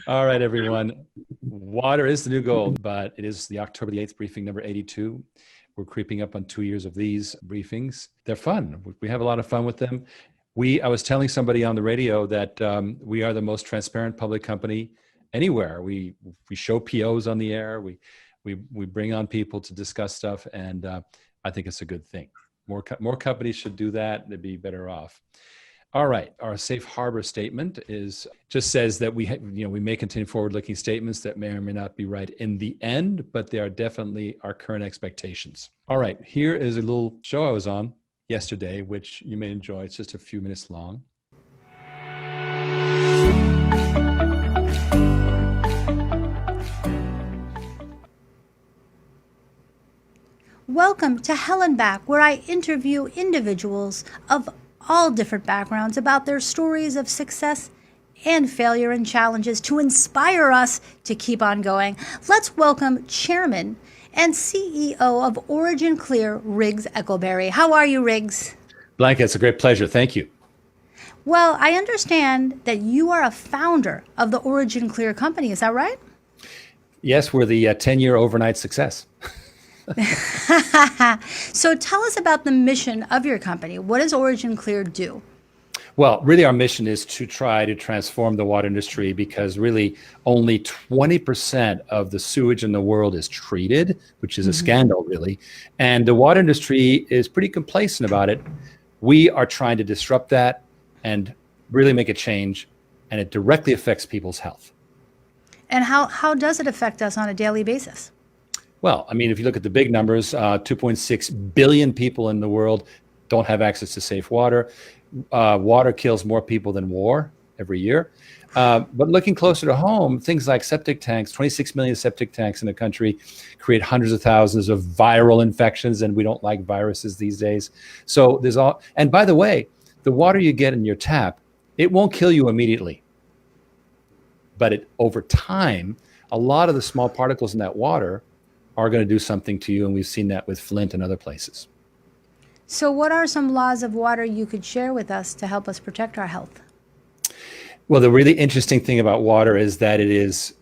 All right, everyone. Water is the new gold, but it is the October the 8th briefing number 82. We're creeping up on 2 years of these briefings. They're fun. We have a lot of fun with them. I was telling somebody on the radio that we are the most transparent public company anywhere. We show POs on the air. We bring on people to discuss stuff, and I think it's a good thing. More companies should do that. They'd be better off. All right. Our safe harbor statement just says that we may contain forward-looking statements that may or may not be right in the end, but they are definitely our current expectations. All right. Here is a little show I was on yesterday, which you may enjoy. It's just a few minutes long. Welcome to Hell and Back, where I interview individuals of all different backgrounds about their stories of success and failure and challenges to inspire us to keep on going. Let's welcome Chairman and CEO of Origin Clear, Riggs Eckelberry. How are you, Riggs? Blanca, it's a great pleasure. Thank you. Well, I understand that you are a founder of the Origin Clear company. Is that right? Yes, we're the 10-year overnight success. So tell us about the mission of your company. What does Origin Clear do? Well, really our mission is to try to transform the water industry because really only 20% of the sewage in the world is treated, which is a scandal really. And the water industry is pretty complacent about it. We are trying to disrupt that and really make a change, and it directly affects people's health. And how does it affect us on a daily basis? Well, I mean, if you look at the big numbers, 2.6 billion people in the world don't have access to safe water. Water kills more people than war every year. But looking closer to home, things like septic tanks, 26 million septic tanks in the country create hundreds of thousands of viral infections, and we don't like viruses these days. So and by the way, the water you get in your tap, it won't kill you immediately. But over time, a lot of the small particles in that water are going to do something to you, and we've seen that with Flint and other places. So what are some laws of water you could share with us to help us protect our health? Well, the really interesting thing about water is that it is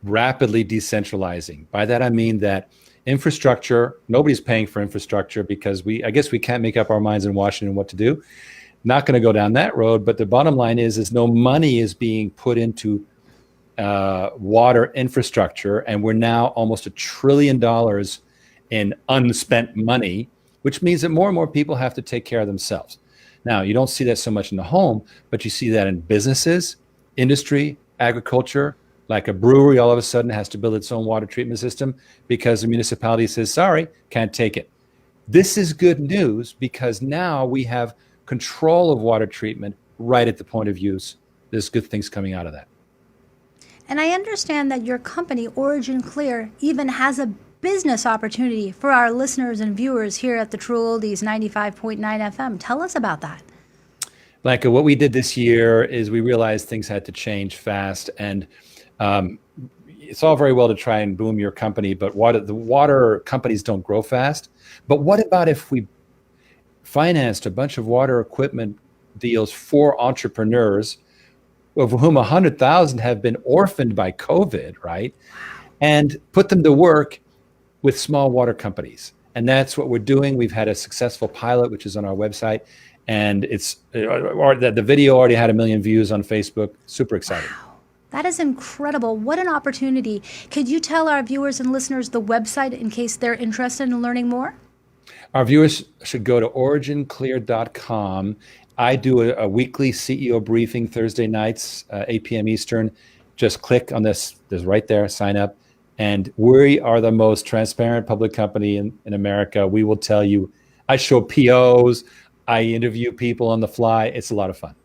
rapidly decentralizing. By that I mean that infrastructure, nobody's paying for infrastructure because I guess we can't make up our minds in Washington what to do. Not going to go down that road, but the bottom line is no money is being put into water infrastructure, and we're now almost $1 trillion in unspent money, which means that more and more people have to take care of themselves. Now, you don't see that so much in the home, but you see that in businesses, industry, agriculture. Like a brewery all of a sudden has to build its own water treatment system because the municipality says, sorry, can't take it. This is good news because now we have control of water treatment right at the point of use. There's good things coming out of that. And I understand that your company, Origin Clear, even has a business opportunity for our listeners and viewers here at the True Oldies 95.9 FM. Tell us about that. Blanca, what we did this year is we realized things had to change fast. And it's all very well to try and boom your company, but the water companies don't grow fast. But what about if we financed a bunch of water equipment deals for entrepreneurs, of whom 100,000 have been orphaned by COVID, right? And put them to work with small water companies. And that's what we're doing. We've had a successful pilot, which is on our website. And the video already had 1 million views on Facebook. Super exciting. Wow. That is incredible. What an opportunity. Could you tell our viewers and listeners the website in case they're interested in learning more? Our viewers should go to originclear.com. I do a weekly CEO briefing Thursday nights, 8 p.m. Eastern. Just click on this. There's right there, sign up. And we are the most transparent public company in America. We will tell you, I show POs, I interview people on the fly. It's a lot of fun.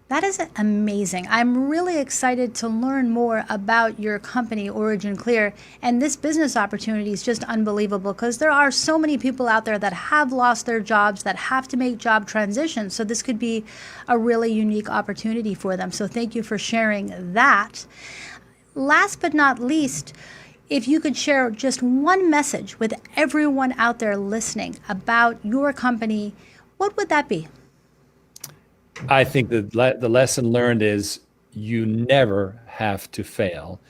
That is amazing. I'm really excited to learn more about your company, Origin Clear, and this business opportunity is just unbelievable because there are so many people out there that have lost their jobs, that have to make job transitions. So this could be a really unique opportunity for them. So thank you for sharing that. Last but not least, if you could share just one message with everyone out there listening about your company, what would that be? I think the lesson learned is you never have to fail.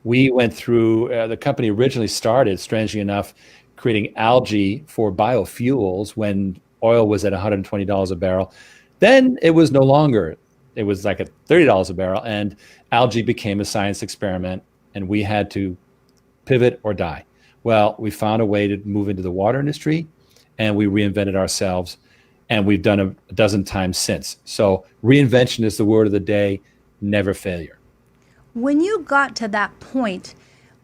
We went through, the company originally started, strangely enough, creating algae for biofuels when oil was at $120 a barrel. Then it was no longer, it was like at $30 a barrel, and algae became a science experiment, and we had to pivot or die. Well, we found a way to move into the water industry, and we reinvented ourselves, and we've done a dozen times since. So reinvention is the word of the day, never failure. When you got to that point,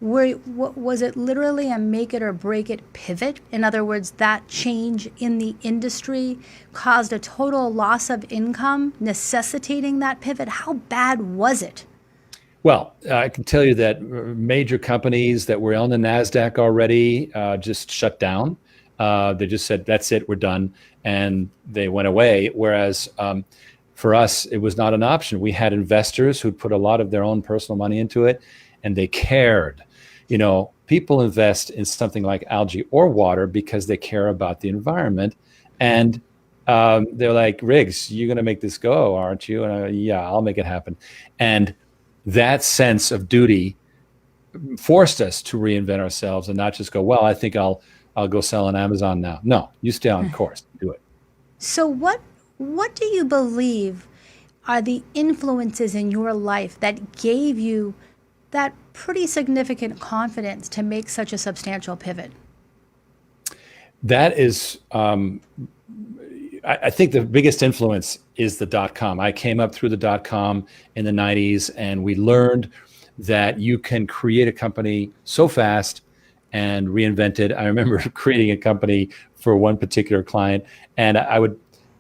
was it literally a make it or break it pivot? In other words, that change in the industry caused a total loss of income, necessitating that pivot. How bad was it? Well, I can tell you that major companies that were on the NASDAQ already just shut down. They just said, that's it, we're done. And they went away. Whereas for us, it was not an option. We had investors who'd put a lot of their own personal money into it, and they cared. You know, people invest in something like algae or water because they care about the environment. And they're like, Riggs, you're going to make this go, aren't you? And yeah, I'll make it happen. And that sense of duty forced us to reinvent ourselves and not just go, well, I think I'll go sell on Amazon now. No, you stay on course, do it. So what do you believe are the influences in your life that gave you that pretty significant confidence to make such a substantial pivot? That is, I think the biggest influence is the .com. I came up through the .com in the 90s, and we learned that you can create a company so fast and reinvent it. I remember creating a company for one particular client, and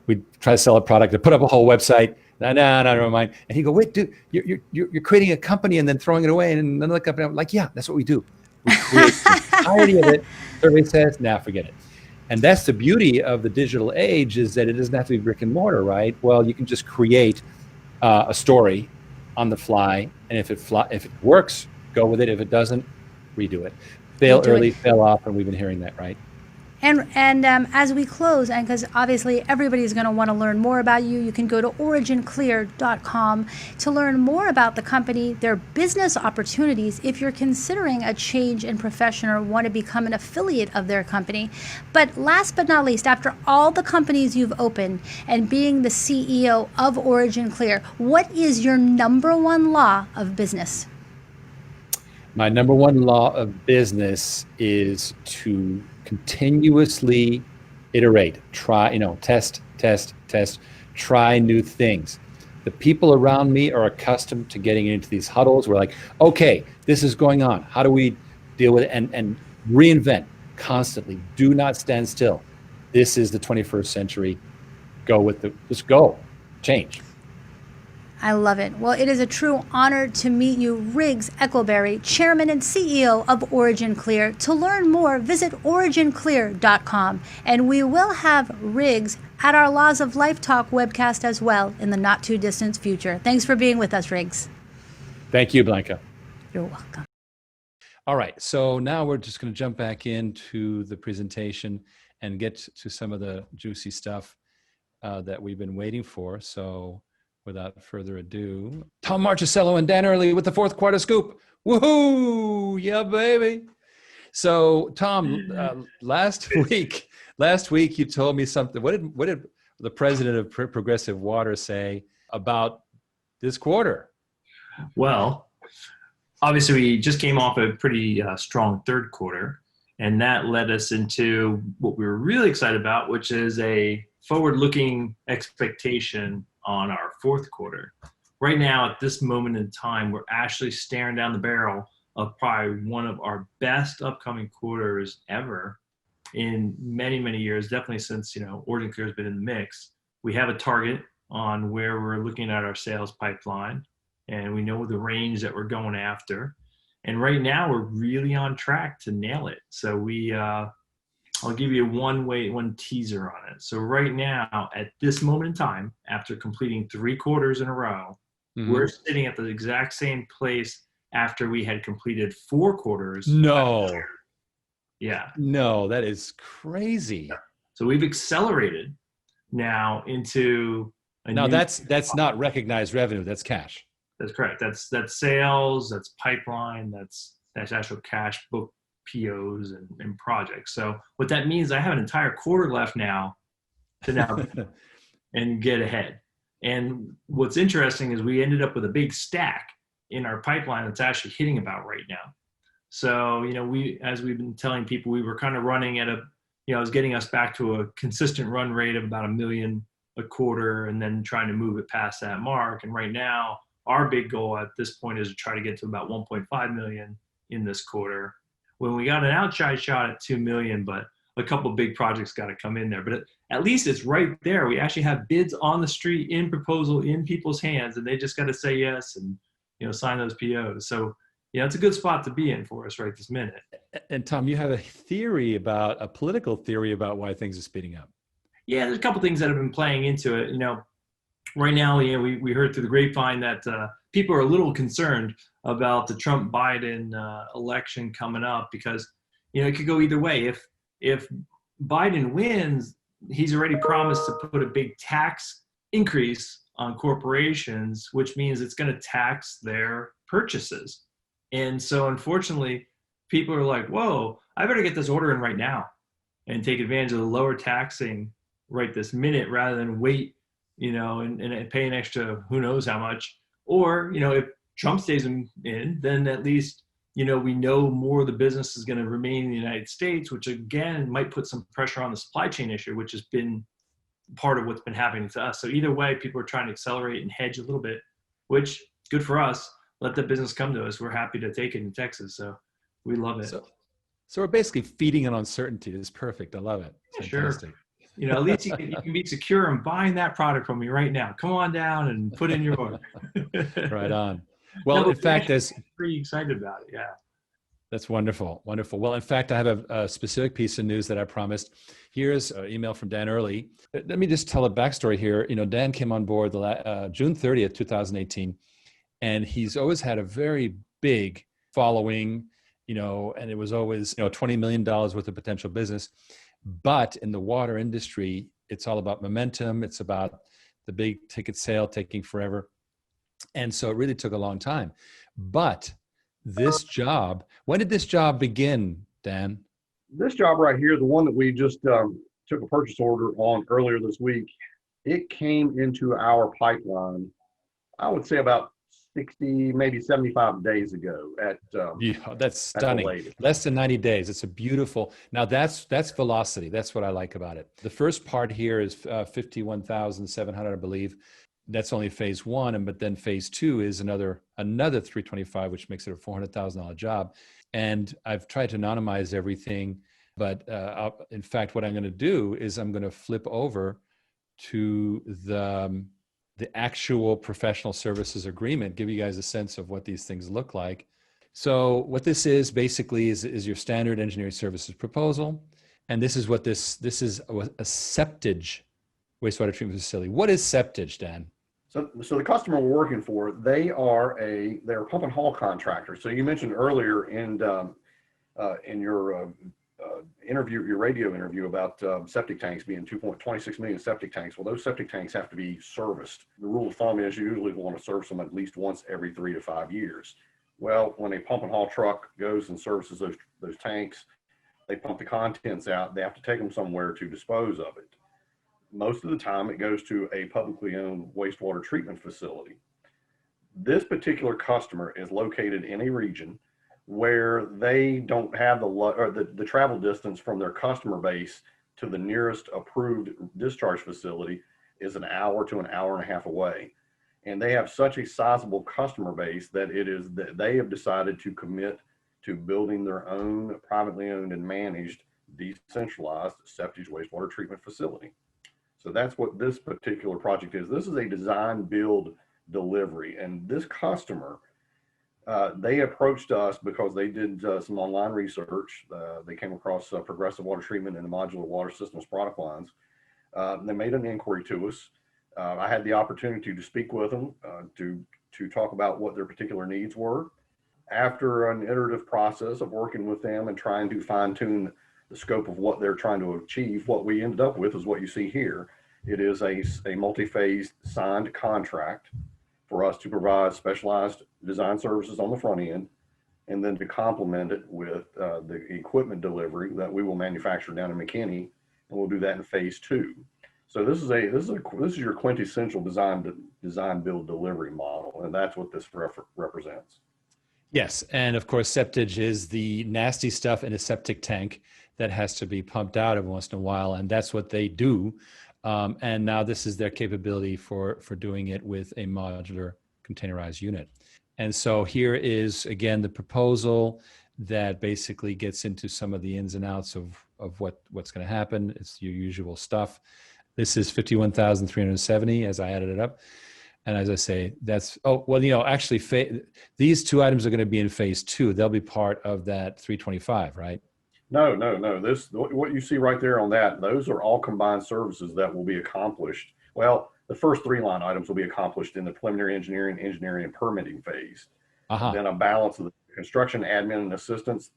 we'd try to sell a product and put up a whole website. No, never mind. And he'd go, wait, dude, you're creating a company and then throwing it away and another company. I'm like, yeah, that's what we do. We create the entirety of it. Survey says, nah, forget it. And that's the beauty of the digital age, is that it doesn't have to be brick and mortar, right? Well, you can just create a story on the fly, and if it works, go with it. If it doesn't, redo it. Fail early, fail often. We've been hearing that, right? And as we close, and because obviously everybody's going to want to learn more about you, you can go to originclear.com to learn more about the company, their business opportunities, if you're considering a change in profession or want to become an affiliate of their company. But last but not least, after all the companies you've opened and being the CEO of Origin Clear, what is your number one law of business? My number one law of business is to continuously iterate, try, test, try new things. The people around me are accustomed to getting into these huddles. We're like, okay, this is going on. How do we deal with it? And reinvent constantly. Do not stand still. This is the 21st century. Just go, change. I love it. Well, it is a true honor to meet you, Riggs Eckelberry, Chairman and CEO of Origin Clear. To learn more, visit originclear.com. And we will have Riggs at our Laws of Life Talk webcast as well in the not too distant future. Thanks for being with us, Riggs. Thank you, Blanca. You're welcome. All right. So now we're just going to jump back into the presentation and get to some of the juicy stuff that we've been waiting for. So without further ado, Tom Marchicello and Dan Early with the fourth quarter scoop. Woohoo! Yeah, baby. So, Tom, last week you told me something. What did the president of Progressive Water say about this quarter? Well, obviously, we just came off a pretty strong third quarter, and that led us into what we were really excited about, which is a forward-looking expectation on our fourth quarter. Right now, at this moment in time, we're actually staring down the barrel of probably one of our best upcoming quarters ever in many, many years, definitely since, Origin Clear has been in the mix. We have a target on where we're looking at our sales pipeline, and we know the range that we're going after. And right now, we're really on track to nail it. So I'll give you one teaser on it. So right now, at this moment in time, after completing 3 quarters in a row, we're sitting at the exact same place after we had completed 4 quarters. No. Yeah. No, that is crazy. So we've accelerated now into that's not recognized revenue, that's cash. That's correct. That's sales, that's pipeline, that's actual cash book POs and projects. So what that means, I have an entire quarter left now to now and get ahead. And what's interesting is we ended up with a big stack in our pipeline that's actually hitting about right now. So, as we've been telling people, we were kind of running at it was getting us back to a consistent run rate of about $1 million a quarter and then trying to move it past that mark. And right now, our big goal at this point is to try to get to about 1.5 million in this quarter. When we got an outside shot at 2 million, but a couple of big projects got to come in there. But at least it's right there. We actually have bids on the street, in proposal, in people's hands, and they just got to say yes and sign those POs. So it's a good spot to be in for us right this minute. And Tom, you have a political theory about why things are speeding up. Yeah, there's a couple things that have been playing into it. Right now, we heard through the grapevine that people are a little concerned about the Trump-Biden election coming up because, it could go either way. If Biden wins, he's already promised to put a big tax increase on corporations, which means it's going to tax their purchases. And so, unfortunately, people are like, whoa, I better get this order in right now and take advantage of the lower taxing right this minute rather than wait, and pay an extra who knows how much. Or, if Trump stays in, then at least, we know more of the business is going to remain in the United States, which again might put some pressure on the supply chain issue, which has been part of what's been happening to us. So either way, people are trying to accelerate and hedge a little bit, which good for us. Let the business come to us. We're happy to take it in Texas. So we love it. So we're basically feeding on uncertainty. It's perfect. I love it. It's fantastic. Sure. At least you can be secure in buying that product from me right now. Come on down and put in your order. Right on. Well, in fact, I'm pretty excited about it. Yeah. That's wonderful. Wonderful. Well, in fact, I have a specific piece of news that I promised. Here's an email from Dan Early. Let me just tell a backstory here. Dan came on board June 30th, 2018, and he's always had a very big following, and it was always, $20 million worth of potential business. But in the water industry, it's all about momentum. It's about the big ticket sale taking forever. And so it really took a long time. But this job, when did this job begin, Dan? This job right here, the one that we just took a purchase order on earlier this week, it came into our pipeline, I would say about 60, maybe 75 days ago that's stunning. Less than 90 days. It's a beautiful, now that's velocity. That's what I like about it. The first part here is 51,700, I believe. That's only phase one, but then phase two is another 325, which makes it a $400,000 job. And I've tried to anonymize everything, but in fact, what I'm going to do is I'm going to flip over to the actual professional services agreement, give you guys a sense of what these things look like. So what this is basically is your standard engineering services proposal. And this is what this is a septage wastewater treatment facility. What is septage, Dan? So the customer we're working for, they're a pump and haul contractor. So you mentioned earlier in your interview, your radio interview about septic tanks being 2.26 million septic tanks. Well, those septic tanks have to be serviced. The rule of thumb is you usually want to service them at least once every 3 to 5 years. Well, when a pump and haul truck goes and services those tanks, they pump the contents out. They have to take them somewhere to dispose of it. Most of the time, it goes to a publicly owned wastewater treatment facility. This particular customer is located in a region where they don't have the travel distance from their customer base to the nearest approved discharge facility is an hour to an hour and a half away. And they have such a sizable customer base that they have decided to commit to building their own privately owned and managed decentralized septic wastewater treatment facility. So that's what this particular project is. This is a design, build, delivery. And this customer, they approached us because they did some online research. They came across Progressive Water Treatment and the Modular Water Systems product lines. They made an inquiry to us. I had the opportunity to speak with them to talk about what their particular needs were. After an iterative process of working with them and trying to fine tune the scope of what they're trying to achieve, what we ended up with is what you see here. It is a multi-phase signed contract for us to provide specialized design services on the front end, and then to complement it with the equipment delivery that we will manufacture down in McKinney, and we'll do that in phase 2. So this is your quintessential design build delivery model, and that's what this represents. Yes, and of course, septage is the nasty stuff in a septic tank that has to be pumped out every once in a while, and that's what they do. And now this is their capability for doing it with a modular containerized unit. And so here is, again, the proposal that basically gets into some of the ins and outs of what's going to happen. It's your usual stuff. This is 51,370 as I added it up. And as I say, that's, oh, well, actually these 2 items are going to be in phase 2. They'll be part of that 325, right? No. What you see right there on that, those are all combined services that will be accomplished. Well, the first 3 line items will be accomplished in the preliminary engineering, and permitting phase. Then a balance of the construction, admin, and assistance,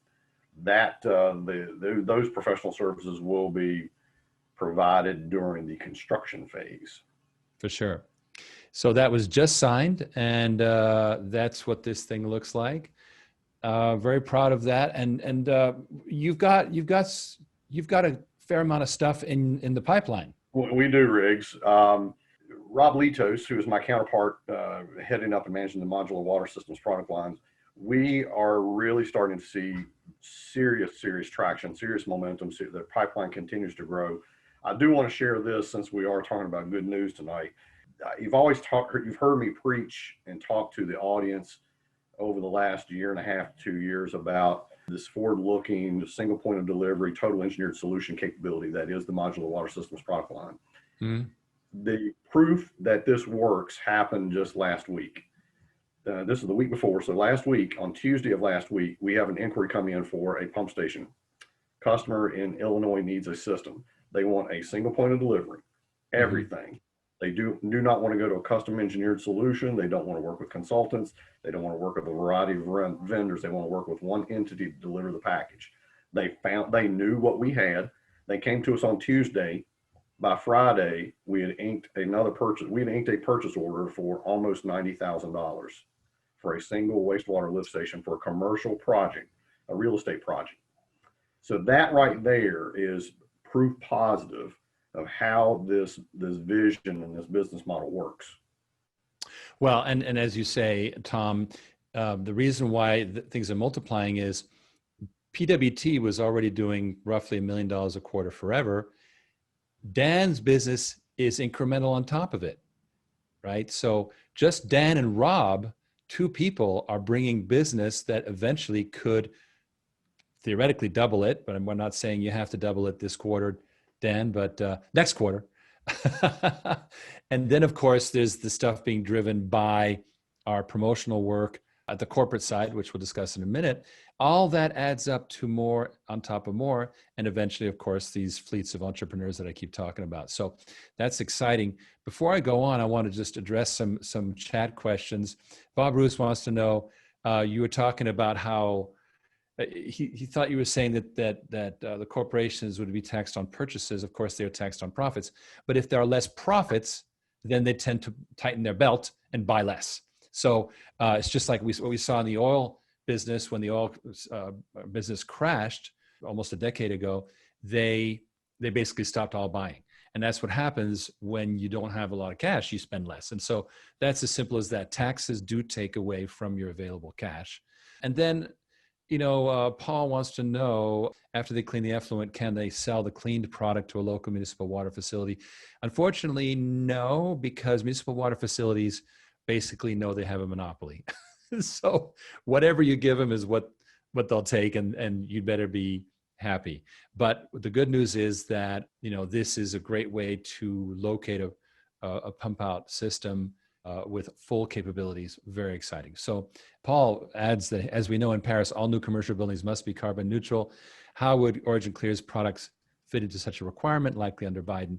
that those professional services will be provided during the construction phase. For sure. So that was just signed, and that's what this thing looks like. Very proud of that, and you've got a fair amount of stuff in the pipeline. We do, Riggs. Rob Litos, who is my counterpart, heading up and managing the modular water systems product lines, we are really starting to see serious traction, serious momentum. The pipeline continues to grow. I do want to share this, since we are talking about good news tonight. You've heard me preach and talk to the audience over the last 1.5 to 2 years about this forward-looking single point of delivery, total engineered solution capability that is the modular water systems product line. Mm-hmm. The proof that this works happened just last week. This is the week before. So last week, on Tuesday of last week, we have an inquiry coming in for a pump station. Customer in Illinois needs a system. They want a single point of delivery, everything. They do not want to go to a custom engineered solution. They don't want to work with consultants. They don't want to work with a variety of vendors. They want to work with one entity to deliver the package. They knew what we had. They came to us on Tuesday. By Friday, we had inked a purchase order for almost $90,000 for a single wastewater lift station for a commercial project, a real estate project. So that right there is proof positive of how this vision and this business model works. Well, and as you say, Tom, the reason why things are multiplying is PWT was already doing roughly $1 million a quarter forever. Dan's business is incremental on top of it, right? So just Dan and Rob, 2 people, are bringing business that eventually could theoretically double it, but we're not saying you have to double it this quarter, Dan, but next quarter. And then, of course, there's the stuff being driven by our promotional work at the corporate side, which we'll discuss in a minute. All that adds up to more on top of more, and eventually, of course, these fleets of entrepreneurs that I keep talking about. So that's exciting. Before I go on, I want to just address some chat questions. Bob Bruce wants to know, you were talking about how he thought you were saying that the corporations would be taxed on purchases. Of course, they're taxed on profits. But if there are less profits, then they tend to tighten their belt and buy less. So it's just like what we saw in the oil business when the oil business crashed almost a decade ago. They basically stopped all buying. And that's what happens when you don't have a lot of cash, you spend less. And so that's as simple as that. Taxes do take away from your available cash. And then, Paul wants to know, after they clean the effluent, can they sell the cleaned product to a local municipal water facility? Unfortunately, no, because municipal water facilities basically know they have a monopoly. So whatever you give them is what they'll take, and you'd better be happy. But the good news is that, this is a great way to locate a pump out system with full capabilities. Very exciting. So Paul adds that, as we know in Paris, all new commercial buildings must be carbon neutral. How would Origin Clear's products fit into such a requirement, likely under Biden?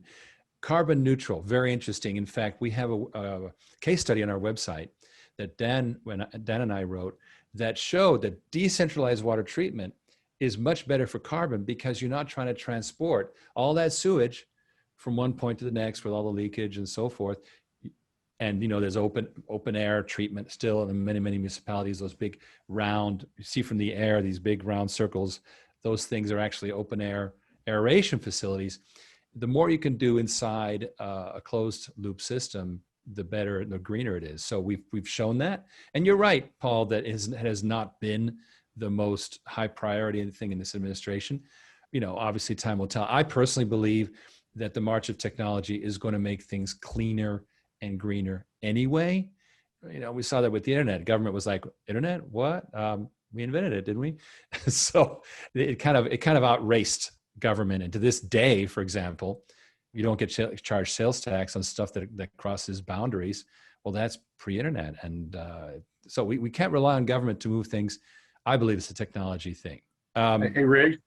Carbon neutral, very interesting. In fact, we have a case study on our website that Dan and I wrote that showed that decentralized water treatment is much better for carbon, because you're not trying to transport all that sewage from one point to the next with all the leakage and so forth. And there's open air treatment still in many municipalities. Those big round, you see from the air, these big round circles, those things are actually open air aeration facilities. The more you can do inside a closed loop system, the better and the greener it is. So we've shown that. And you're right, Paul, that it has not been the most high priority thing in this administration. Obviously time will tell. I personally believe that the march of technology is going to make things cleaner and greener anyway. We saw that with the internet. Government was like, internet, what? We invented it, didn't we? So it kind of outraced government. And to this day, for example, you don't get charged sales tax on stuff that crosses boundaries. Well, that's pre-internet. And so we can't rely on government to move things. I believe it's a technology thing. Hey, Riggs,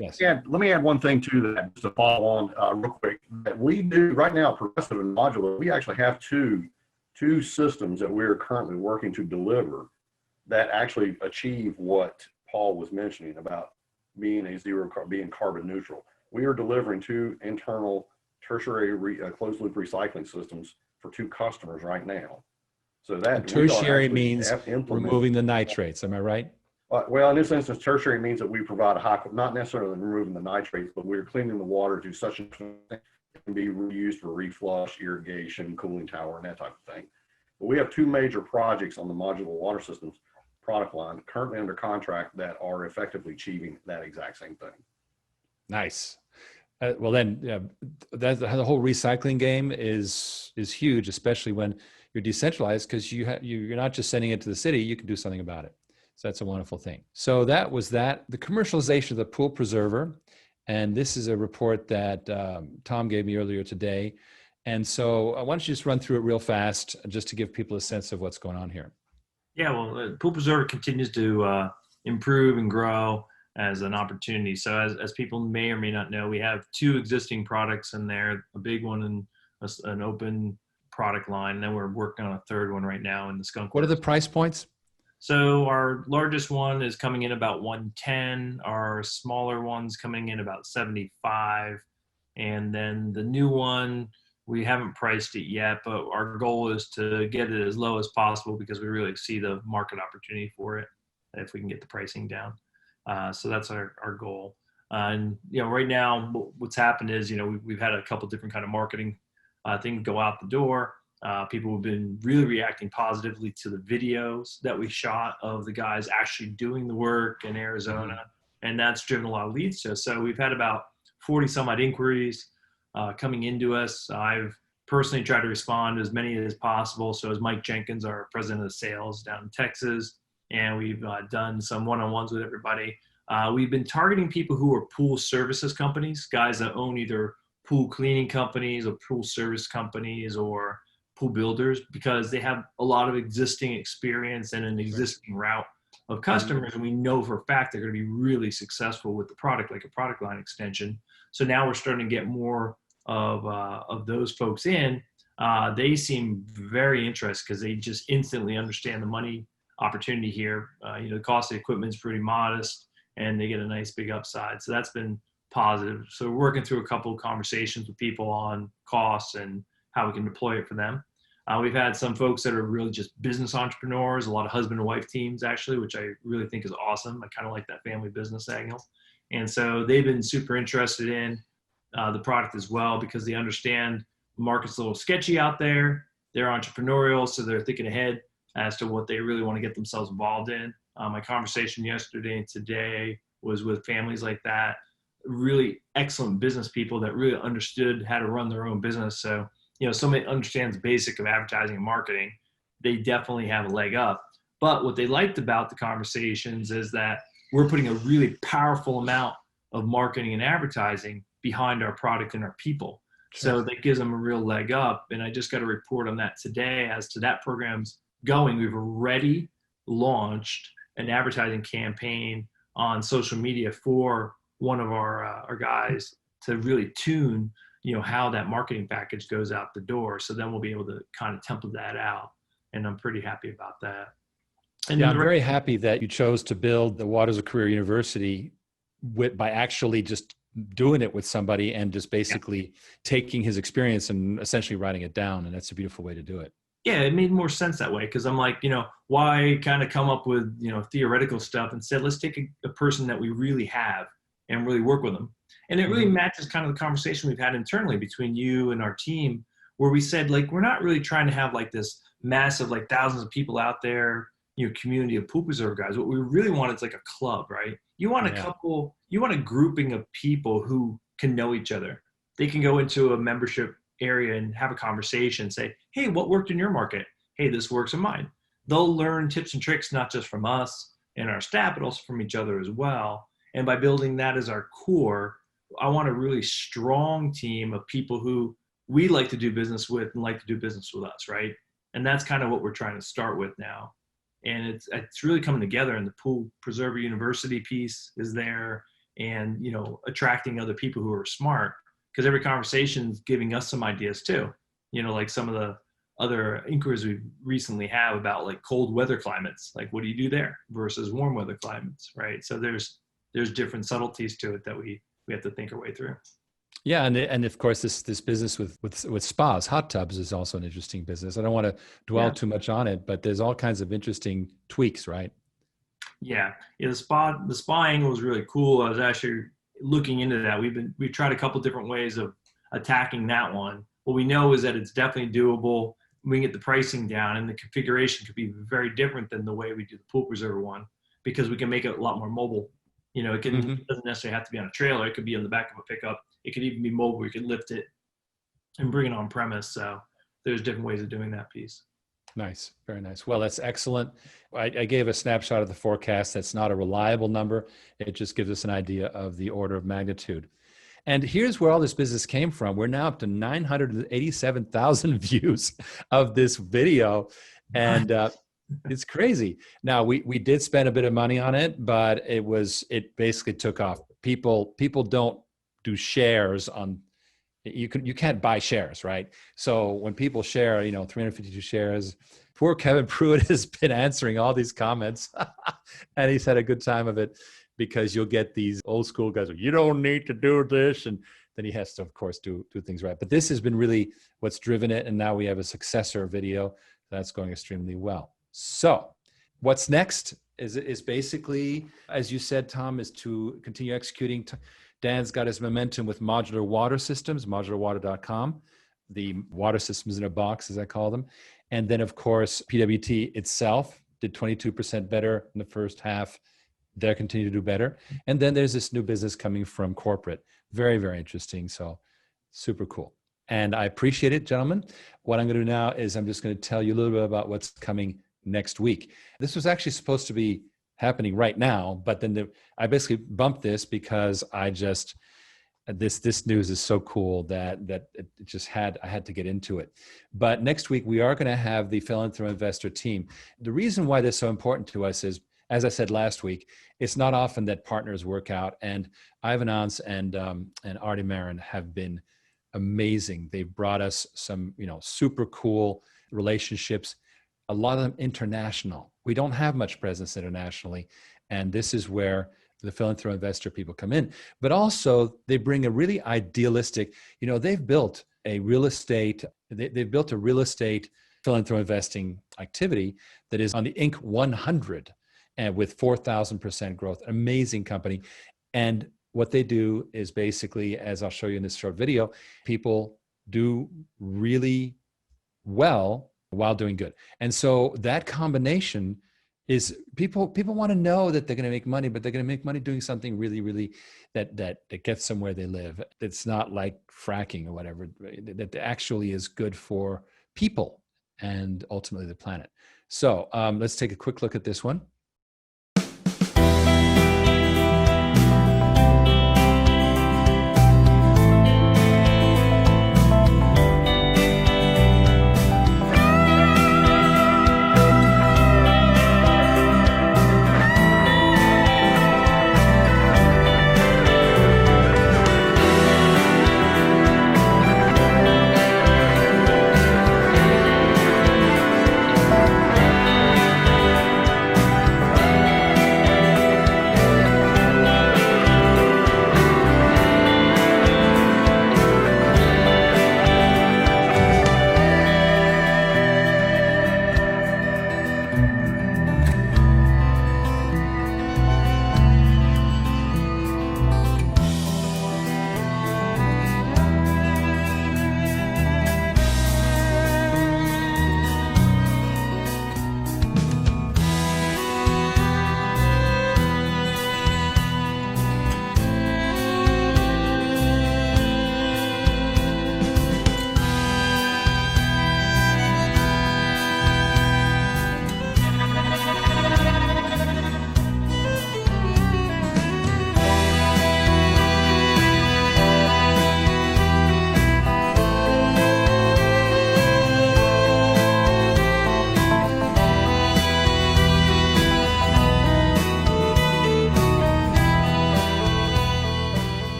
Yes. let me add one thing to that, just to follow on real quick. That we do right now, Progressive and Modular, we actually have two systems that we're currently working to deliver that actually achieve what Paul was mentioning about being being carbon neutral. We are delivering two internal tertiary closed loop recycling systems for two customers right now. So that And tertiary means removing the nitrates. Am I right? Well, in this instance, tertiary means that we provide not necessarily removing the nitrates, but we're cleaning the water to such an extent it can be reused for reflush, irrigation, cooling tower, and that type of thing. But we have two major projects on the modular water systems product line currently under contract that are effectively achieving that exact same thing. Nice. Well, then the whole recycling game is huge, especially when you're decentralized, because you're not just sending it to the city, you can do something about it. So that's a wonderful thing. So that was the commercialization of the pool preserver. And this is a report that Tom gave me earlier today. And so why don't you just run through it real fast, just to give people a sense of what's going on here. Yeah, well, Pool Preserver continues to improve and grow as an opportunity. So as people may or may not know, we have two existing products in there, a big one and an open product line. And then we're working on a third one right now in the skunk. What are the price points? So our largest one is coming in about 110. Our smaller one's coming in about 75. And then the new one, we haven't priced it yet, but our goal is to get it as low as possible because we really see the market opportunity for it if we can get the pricing down. So that's our goal. And right now what's happened is we've had a couple different kind of marketing things go out the door. People have been really reacting positively to the videos that we shot of the guys actually doing the work in Arizona, and that's driven a lot of leads to us. So we've had about 40 some odd inquiries coming into us. I've personally tried to respond to as many as possible. So as Mike Jenkins, our president of sales down in Texas, and we've done some one-on-ones with everybody. We've been targeting people who are pool services companies, guys that own either pool cleaning companies or pool service companies or pool builders, because they have a lot of existing experience and an existing route of customers. And we know for a fact they're going to be really successful with the product, like a product line extension. So now we're starting to get more of those folks in. They seem very interested because they just instantly understand the money opportunity here. The cost of the equipment is pretty modest and they get a nice big upside. So that's been positive. So we're working through a couple of conversations with people on costs and how we can deploy it for them. We've had some folks that are really just business entrepreneurs, a lot of husband and wife teams actually, which I really think is awesome. I kind of like that family business angle. And so they've been super interested in the product as well because they understand the market's a little sketchy out there. They're entrepreneurial, so they're thinking ahead as to what they really want to get themselves involved in. My conversation yesterday and today was with families like that, really excellent business people that really understood how to run their own business. So, somebody understands the basic of advertising and marketing, they definitely have a leg up. But what they liked about the conversations is that we're putting a really powerful amount of marketing and advertising behind our product and our people. So that gives them a real leg up. And I just got a report on that today as to that program's going. We've already launched an advertising campaign on social media for one of our guys to really tune, how that marketing package goes out the door. So then we'll be able to kind of template that out. And I'm pretty happy about that. And yeah, I'm very happy that you chose to build the Waters of Career University by actually just doing it with somebody and just basically taking his experience and essentially writing it down. And that's a beautiful way to do it. yeah, it made more sense that way because I'm like, why kind of come up with, theoretical stuff? Instead, let's take a person that we really have and really work with them. And it really matches kind of the conversation we've had internally between you and our team, where we said, like, we're not really trying to have like this massive, like thousands of people out there, community of Pool Preserver guys. What we really want is like a club, right? You want you want a grouping of people who can know each other. They can go into a membership area and have a conversation, say, hey, what worked in your market? Hey, this works in mine. They'll learn tips and tricks, not just from us and our staff, but also from each other as well. And by building that as our core, I want a really strong team of people who we like to do business with and like to do business with us, right? And that's kind of what we're trying to start with now. And it's really coming together, and the Pool Preserver University piece is there, and attracting other people who are smart, because every conversation is giving us some ideas too. Like some of the other inquiries we recently have about like cold weather climates, like what do you do there versus warm weather climates, right? So there's different subtleties to it that we have to think our way through. Yeah, and of course this business with spas, hot tubs is also an interesting business. I don't want to dwell too much on it, but there's all kinds of interesting tweaks, right? Yeah. The spa angle was really cool. I was actually looking into that. We've tried a couple different ways of attacking that one. What we know is that it's definitely doable. We can get the pricing down, and the configuration could be very different than the way we do the Pool Preserver one, because we can make it a lot more mobile. It doesn't necessarily have to be on a trailer. It could be on the back of a pickup. It could even be mobile. You could lift it and bring it on premise. So there's different ways of doing that piece. Nice. Very nice. Well, that's excellent. I gave a snapshot of the forecast. That's not a reliable number. It just gives us an idea of the order of magnitude. And here's where all this business came from. We're now up to 987,000 views of this video. And it's crazy. Now, we did spend a bit of money on it, but it basically took off. People don't do shares on, you can't buy shares, right? So when people share, 352 shares, poor Kevin Pruitt has been answering all these comments and he's had a good time of it, because you'll get these old school guys, you don't need to do this. And then he has to, of course, do things right. But this has been really what's driven it. And now we have a successor video that's going extremely well. So what's next is basically, as you said, Tom, is to continue executing. Dan's got his momentum with modular water systems, modularwater.com, the water systems in a box, as I call them. And then, of course, PWT itself did 22% better in the first half. They'll continue to do better. And then there's this new business coming from corporate. Very, very interesting. So super cool. And I appreciate it, gentlemen. What I'm going to do now is I'm just going to tell you a little bit about what's coming next week. This was actually supposed to be happening right now, but then I basically bumped this because this news is so cool that it just I had to get into it. But next week we are going to have the Philanthro Investor team. The reason why this is so important to us is, as I said last week, it's not often that partners work out, and Ivan Ans and Artie Marin have been amazing. They've brought us some, super cool relationships, a lot of them international. We don't have much presence internationally, and this is where the Philanthro Investor people come in. But also they bring a really idealistic, they've built a real estate Philanthro investing activity that is on the Inc. 100 and with 4,000% growth, amazing company. And what they do is basically, as I'll show you in this short video, people do really well while doing good. And so that combination is people want to know that they're going to make money, but they're going to make money doing something really, really that gets them where they live. It's not like fracking or whatever, that actually is good for people and ultimately the planet. So let's take a quick look at this one.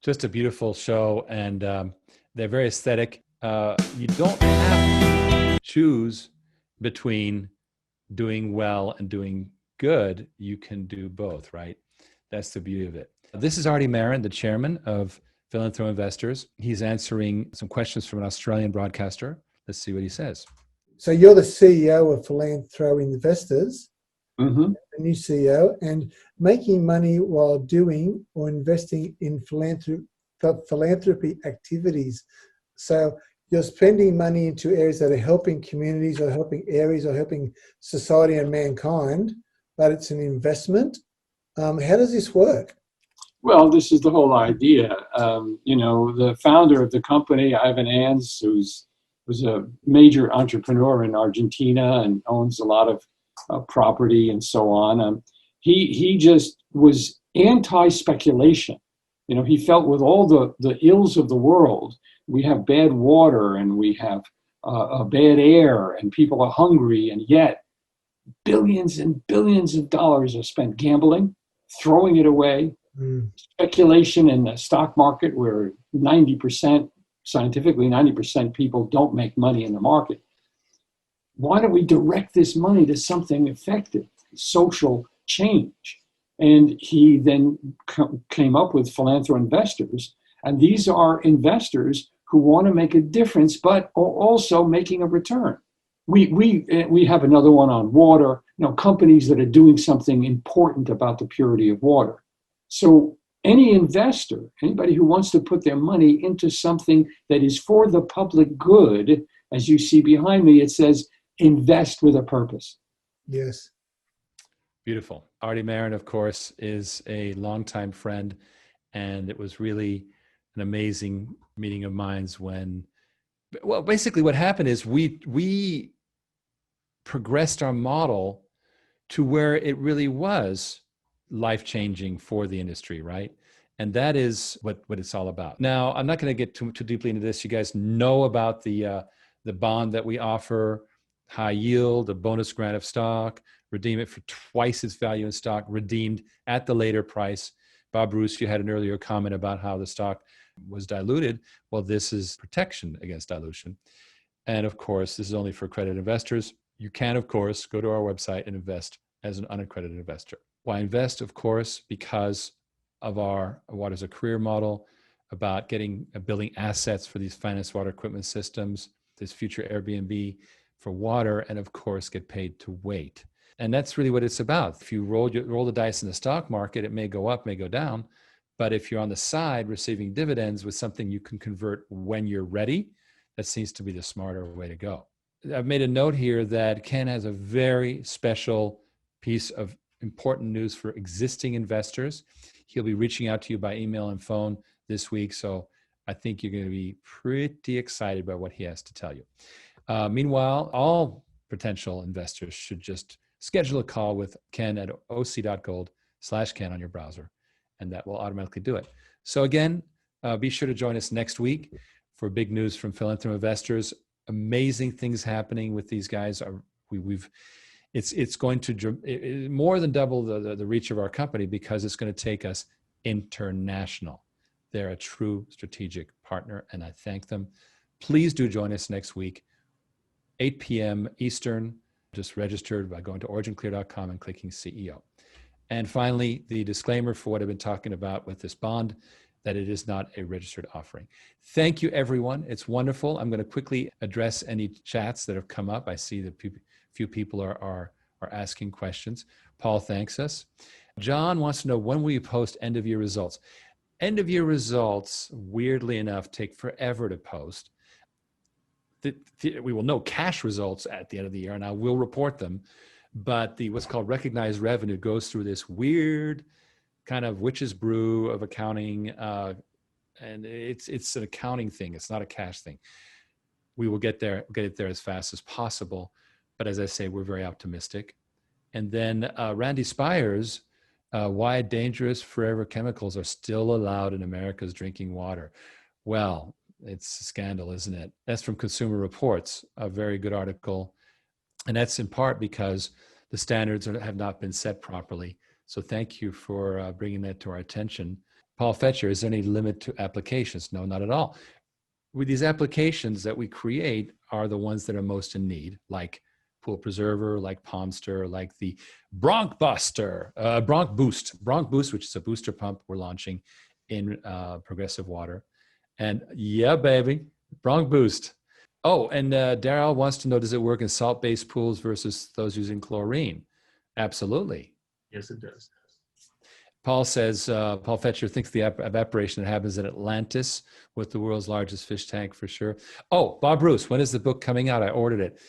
Just a beautiful show, and they're very aesthetic. You don't have to choose between doing well and doing good. You can do both, right? That's the beauty of it. This is Artie Marin, the chairman of Philanthro Investors. He's answering some questions from an Australian broadcaster. Let's see what he says. So you're the CEO of Philanthro Investors, Mm-hmm. a new CEO, and making money while doing or investing in philanthropy activities. So you're spending money into areas that are helping communities or helping areas or helping society and mankind, but it's an investment. How does this work? Well, this is the whole idea. The founder of the company, Ivan Ans, was a major entrepreneur in Argentina and owns a lot of property and so on. He just was anti-speculation. He felt with all the ills of the world, we have bad water and we have bad air and people are hungry, and yet billions and billions of dollars are spent gambling, throwing it away, speculation in the stock market where 90%, scientifically 90% people don't make money in the market. Why don't we direct this money to something effective, social change? And he then came up with Philanthro Investors. And these are investors who want to make a difference, but are also making a return. We have another one on water, companies that are doing something important about the purity of water. So any investor, anybody who wants to put their money into something that is for the public good, as you see behind me, it says, invest with a purpose. Yes. Beautiful. Artie Marin, of course, is a longtime friend, and it was really an amazing meeting of minds when, well, basically what happened is we progressed our model to where it really was life-changing for the industry, right? And that is what it's all about. Now, I'm not going to get too deeply into this. You guys know about the bond that we offer, high yield, a bonus grant of stock, redeem it for twice its value in stock, redeemed at the later price. Bob Bruce, you had an earlier comment about how the stock was diluted. Well, this is protection against dilution. And of course, this is only for accredited investors. You can, of course, go to our website and invest as an unaccredited investor. Why invest? Of course, because of our Water as a Career model, about building assets for these finance water equipment systems, this future Airbnb for water, and of course, get paid to wait. And that's really what it's about. If you roll the dice in the stock market, it may go up, may go down. But if you're on the side receiving dividends with something you can convert when you're ready, that seems to be the smarter way to go. I've made a note here that Ken has a very special piece of important news for existing investors. He'll be reaching out to you by email and phone this week. So I think you're going to be pretty excited by what he has to tell you. Meanwhile, all potential investors should just schedule a call with Ken at oc.gold/Ken on your browser, and that will automatically do it. So again, be sure to join us next week for big news from Philanthro Investors. Amazing things happening with these guys. It's going to more than double the reach of our company because it's going to take us international. They're a true strategic partner, and I thank them. Please do join us next week, 8 p.m. Eastern. Just registered by going to originclear.com and clicking CEO. And finally, the disclaimer for what I've been talking about with this bond, that it is not a registered offering. Thank you, everyone. It's wonderful. I'm going to quickly address any chats that have come up. I see that few people are asking questions. Paul thanks us. John wants to know, when will you post end-of-year results? End-of-year results, weirdly enough, take forever to post. We will know cash results at the end of the year, and I will report them. But what's called recognized revenue goes through this weird kind of witch's brew of accounting, and it's an accounting thing. It's not a cash thing. We will get it there as fast as possible. But as I say, we're very optimistic. And then Randy Spires, why dangerous forever chemicals are still allowed in America's drinking water. Well, it's a scandal, isn't it? That's from Consumer Reports, a very good article. And that's in part because the standards have not been set properly. So thank you for bringing that to our attention. Paul Fetcher, is there any limit to applications? No, not at all. With these applications that we create are the ones that are most in need, like Pool Preserver, like Palmster, like the Bronc Boost, which is a booster pump we're launching in Progressive Water. And yeah, baby, Bronc Boost. Oh, and Daryl wants to know, does it work in salt-based pools versus those using chlorine? Absolutely. Yes, it does. Paul says, Paul Fetcher thinks the evaporation that happens in Atlantis with the world's largest fish tank for sure. Oh, Bob Bruce, when is the book coming out? I ordered it.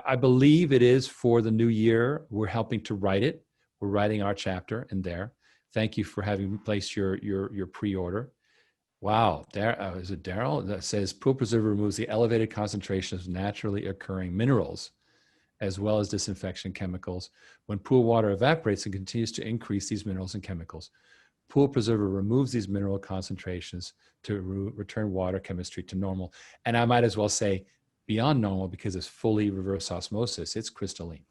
I believe it is for the new year. We're helping to write it. We're writing our chapter in there. Thank you for having placed your pre-order. Wow, is it Daryl? That says Pool Preserver removes the elevated concentration of naturally occurring minerals as well as disinfection chemicals. When pool water evaporates and continues to increase these minerals and chemicals, Pool Preserver removes these mineral concentrations to return water chemistry to normal. And I might as well say beyond normal, because it's fully reverse osmosis. It's crystalline.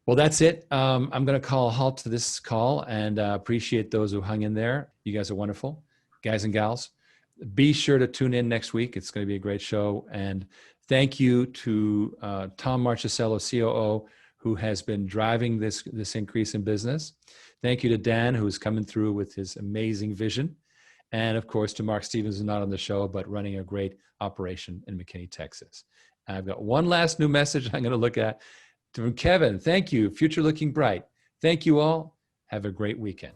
Well, that's it. I'm going to call a halt to this call and appreciate those who hung in there. You guys are wonderful, guys and gals. Be sure to tune in next week. It's going to be a great show. And thank you to Tom Marchicello, COO, who has been driving this increase in business. Thank you to Dan, who's coming through with his amazing vision. And of course, to Mark Stevens, who's not on the show, but running a great operation in McKinney, Texas. I've got one last new message I'm going to look at from Kevin. Thank you. Future looking bright. Thank you all. Have a great weekend.